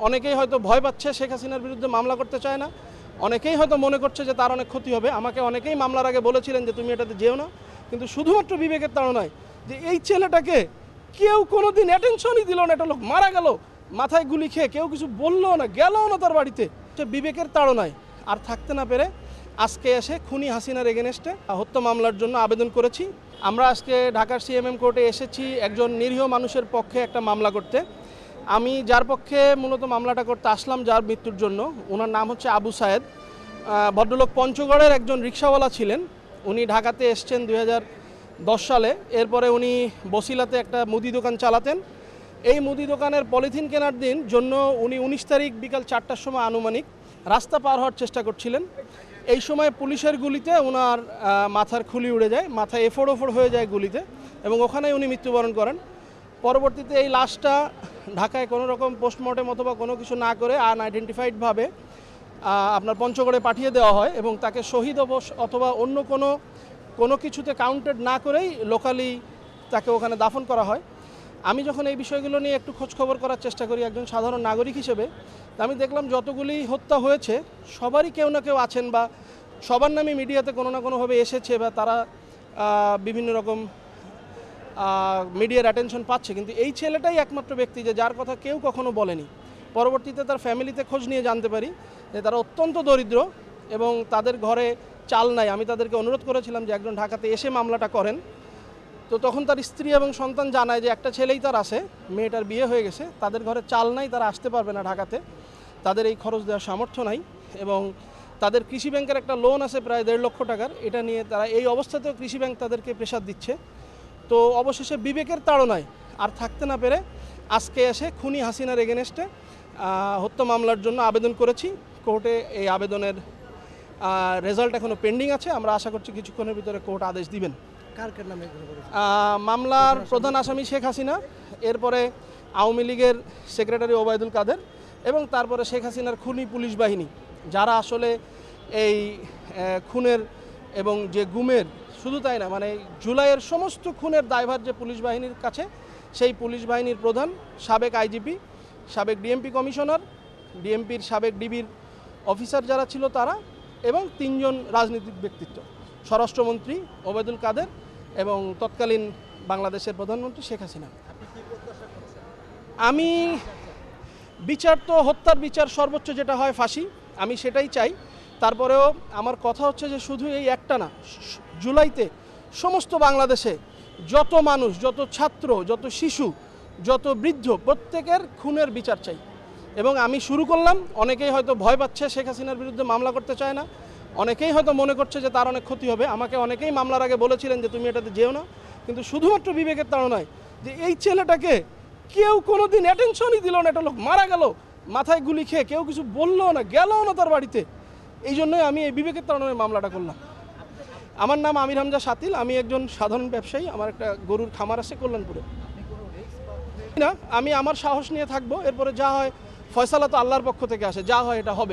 অনেকেই হয়তো ভয় পাচ্ছে, শেখ হাসিনার বিরুদ্ধে মামলা করতে চায় না। অনেকেই হয়তো মনে করছে যে তার অনেক ক্ষতি হবে। আমাকে অনেকেই মামলার আগে বলেছিলেন যে তুমি এটাতে যেও না, কিন্তু শুধুমাত্র বিবেকের তাড়নায় যে এই ছেলেটাকে কেউ কোনোদিন অ্যাটেনশনই দিল না, একটা লোক মারা গেল মাথায় গুলি খেয়ে, কেউ কিছু বললো না, গেলও না তার বাড়িতে, সে বিবেকের তাড়নায় আর থাকতে না পেরে আজকে এসে খুনি হাসিনার এগেনস্টে হত্যা মামলার জন্য আবেদন করেছি। আমরা আজকে ঢাকার সিএমএম কোর্টে এসেছি একজন নিরীহ মানুষের পক্ষে একটা মামলা করতে। আমি যার পক্ষে মূলত মামলাটা করতে আসলাম, যার মৃত্যুর জন্য, ওনার নাম হচ্ছে আবু সায়েদ। ভদ্রলোক পঞ্চগড়ের একজন রিকশাওয়ালা ছিলেন। উনি ঢাকাতে এসছেন 2010 সালে। এরপরে উনি বসিলাতে একটা মুদি দোকান চালাতেন। এই মুদি দোকানের পলিথিন কেনার দিন জন্য উনি 19 তারিখ বিকাল 4টার সময় আনুমানিক রাস্তা পার হওয়ার চেষ্টা করছিলেন। এই সময় পুলিশের গুলিতে ওনার মাথার খুলি উড়ে যায়, মাথা এফোড় ওফোড় হয়ে যায় গুলিতে, এবং ওখানেই উনি মৃত্যুবরণ করেন। পরবর্তীতে এই লাশটা ঢাকায় কোনো রকম পোস্টমর্টেম অথবা কোনো কিছু না করে আনআইডেন্টিফাইডভাবে আপনার পঞ্চগড়ে পাঠিয়ে দেওয়া হয়, এবং তাকে শহীদ অথবা অন্য কোনো কিছুতে কাউন্টেড না করেই লোকালি তাকে ওখানে দাফন করা হয়। আমি যখন এই বিষয়গুলো নিয়ে একটু খোঁজখবর করার চেষ্টা করি একজন সাধারণ নাগরিক হিসেবে, আমি দেখলাম যতগুলি হত্যা হয়েছে সবারই কেউ না কেউ আছেন, বা সবার নামে মিডিয়াতে কোনো না কোনোভাবে এসেছে, বা তারা বিভিন্ন রকম মিডিয়ার অ্যাটেনশন পাচ্ছে। কিন্তু এই ছেলেটাই একমাত্র ব্যক্তি যে যার কথা কেউ কখনো বলেনি। পরবর্তীতে তার ফ্যামিলিতে খোঁজ নিয়ে জানতে পারি যে তারা অত্যন্ত দরিদ্র এবং তাদের ঘরে চাল নাই। আমি তাদেরকে অনুরোধ করেছিলাম যে একজন ঢাকাতে এসে মামলাটা করেন। তো তখন তার স্ত্রী এবং সন্তান জানায় যে একটা ছেলেই তার আছে, মেয়েটার বিয়ে হয়ে গেছে, তাদের ঘরে চাল নাই, তারা আসতে পারবে না ঢাকাতে, তাদের এই খরচ দেওয়ার সামর্থ্য নাই, এবং তাদের কৃষি ব্যাংকের একটা লোন আছে প্রায় 1.5 লক্ষ টাকার। এটা নিয়ে তারা এই অবস্থাতেও কৃষি ব্যাংক তাদেরকে প্রেশার দিচ্ছে। তো অবশেষে বিবেকের তাড়নায় আর থাকতে না পেরে আজকে এসে খুনি হাসিনার এগেনস্টে হত্যা মামলার জন্য আবেদন করেছি। কোর্টে এই আবেদনের রেজাল্ট এখনও পেন্ডিং আছে। আমরা আশা করছি কিছুক্ষণের ভিতরে কোর্ট আদেশ দিবেন। মামলার প্রধান আসামি শেখ হাসিনা, এরপরে আওয়ামী লীগের সেক্রেটারি ওবায়দুল কাদের, এবং তারপরে শেখ হাসিনার খুনি পুলিশ বাহিনী, যারা আসলে এই খুনের এবং যে গুমের, শুধু তাই না, মানে জুলাইয়ের সমস্ত খুনের দায়ভার যে পুলিশ বাহিনীর কাছে, সেই পুলিশ বাহিনীর প্রধান সাবেক আইজিপি, সাবেক ডিএমপি কমিশনার, ডিএমপির সাবেক ডিবির অফিসার যারা ছিল তারা, এবং 3 জন রাজনৈতিক ব্যক্তিত্ব, স্বরাষ্ট্রমন্ত্রী ওবায়দুল কাদের এবং তৎকালীন বাংলাদেশের প্রধানমন্ত্রী শেখ হাসিনা। আমি বিচার তো হত্যার বিচার সর্বোচ্চ যেটা হয় ফাঁসি, আমি সেটাই চাই। তারপরেও আমার কথা হচ্ছে যে শুধু এই একটা না, জুলাইতে সমস্ত বাংলাদেশে যত মানুষ, যত ছাত্র, যত শিশু, যত বৃদ্ধ, প্রত্যেকের খুনের বিচার চাই। এবং আমি শুরু করলাম, অনেকেই হয়তো ভয় পাচ্ছে, শেখ হাসিনার বিরুদ্ধে মামলা করতে চায় না, অনেকেই হয়তো মনে করছে যে তার অনেক ক্ষতি হবে। আমাকে অনেকেই মামলার আগে বলেছিলেন যে তুমি এটাতে যেও না, কিন্তু শুধুমাত্র বিবেকের তাড়নায় যে এই ছেলেটাকে কেউ কোনোদিন অ্যাটেনশনই দিল না, একটা লোক মারা গেল মাথায় গুলি খেয়ে, কেউ কিছু বললো না, গেলও না তার বাড়িতে, এই জন্যই আমি এই বিবেকের তাড়নায় মামলাটা করলাম। আমার নাম আমির হামজা শাতিল, আমি একজন সাধারণ ব্যবসায়ী, আমার একটা গরুর খামার আছে কল্যাণপুরে। না, আমি আমার সাহস নিয়ে থাকবো, এরপরে যা হয় ফয়সালা তো আল্লাহর পক্ষ থেকে আসে, যা হয় এটা হবে।